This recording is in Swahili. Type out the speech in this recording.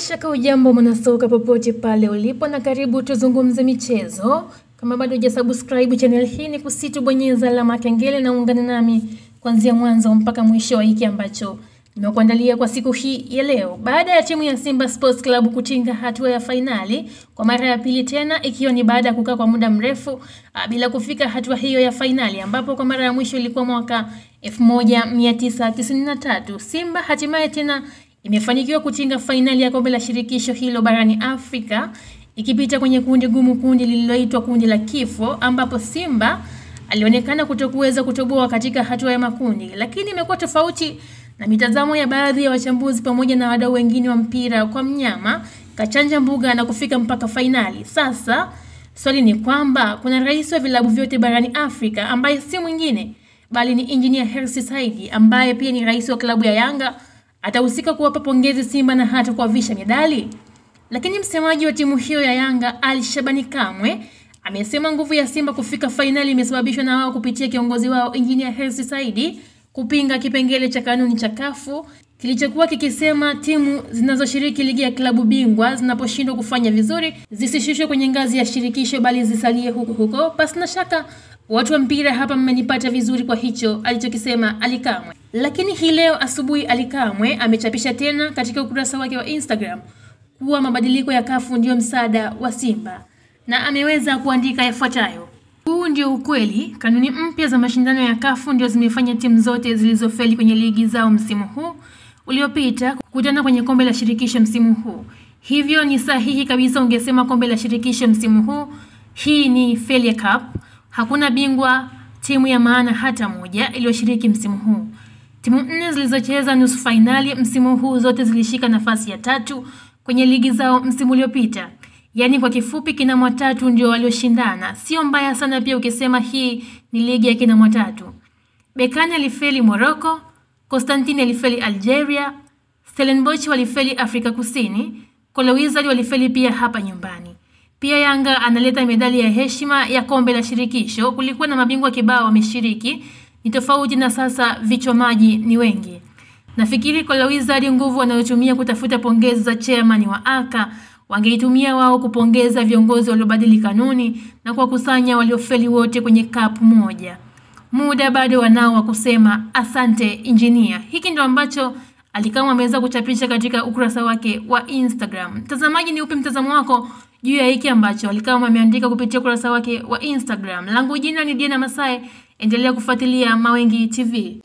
Bila shaka ujambo mwanasoka popote pale ulipo na karibu tuzungumze michezo. Kama bado hujasubscribe channel hii ni kusitu bonyeza alama ya kengele na ungana nami kuanzia mwanzo mpaka mwisho wa hiki ambacho nimekuandalia kwa siku hii ya leo. Baada ya timu ya Simba Sports Club kutinga hatua ya finali kwa mara ya pili tena, ikiwa ni baada ya kukaa kwa muda mrefu bila kufika hatua hiyo ya finali, ambapo kwa mara ya mwisho ilikuwa mwaka 1993, Simba hatimaye tena imefanikiwa kutinga finali ya kombe la shirikisho hilo barani Afrika, ikipita kwenye kundi gumu, kundi lililoitwa kundi la kifo, ambapo Simba alionekana kutokuweza kutoboa katika hatua ya makundi. Lakini imekuwa tofauti na mitazamo ya baadhi ya wachambuzi pamoja na wadau wengine wa mpira, kwa mnyama kachanja mbuga na kufika mpaka finali. Sasa swali ni kwamba kuna rais wa vilabu vyote barani Afrika ambaye si mwingine bali ni Engineer Hersi Said, ambaye pia ni rais wa klabu ya Yanga, atahusika kuwapa pongezi Simba na hata kuwavisha medali. Lakini msemaji wa timu hiyo ya Yanga, Ali Shabani Kamwe, amesema nguvu ya Simba kufika finali imesababishwa na wao kupitia kiongozi wao Engineer Hersi Said kupinga kipengele cha kanuni cha CAF kilichokuwa kikisema timu zinazoshiriki ligi ya klabu bingwa zinaposhindwa kufanya vizuri zisishushwe kwenye ngazi ya shirikisho bali zisalie huko. Pasina shaka watu wa mpira hapa mmenipata vizuri kwa hicho alichokisema Ali Kamwe. Lakini hii leo asubuhi Ali Kamwe amechapisha tena katika ukurasa wake wa Instagram kuwa mabadiliko ya CAF ndio msaada wa Simba, na ameweza kuandika yafuatayo: huu ndio ukweli, kanuni mpya za mashindano ya CAF ndio zimefanya timu zote zilizofeli kwenye ligi zao msimu huu uliopita kukutana kwenye kombe la shirikisho msimu huu. Hivyo ni sahihi kabisa ungesema kombe la shirikisho msimu huu. Hii ni failure cup. Hakuna bingwa timu ya maana hata moja iliyoshiriki msimu huu. Timu 4 zilizocheza nusu finali msimu huu zote zilishika nafasi ya 3 kwenye ligi zao msimu uliopita. Yaani kwa kifupi kina watatu ndio walioshindana. Sio mbaya sana pia ukisema hii ni ligi ya kina watatu. Berkane alifeli Morocco, Constantine alifeli Algeria, Stellenbosch walifeli Afrika Kusini, Kolowizard walifeli pia hapa nyumbani. Pia Yanga analeta medali ya heshima ya kombe la shirikisho. Kulikuwa na mabingwa kibao wameshiriki, ni tofauti na sasa vichwa maji ni wengi. Nafikiri Kolowizard nguvu wanayotumia kutafuta pongezi za chairman wa ACA wangeitumia wao kupongeza viongozi waliobadili kanuni na kuwakusanya waliofeli wote kwenye cup moja. Muda bado wanao wa kusema asante engineer. Hiki ndio ambacho Ali Kamwe ameweza kuchapisha katika ukurasa wake wa Instagram. Mtazamaji, ni upi mtazamo wako juu ya hiki ambacho Ali Kamwe ameandika kupitia ukurasa wake wa Instagram? Langu jina ni Diana Masai. Endelea kufuatilia Mawengi TV.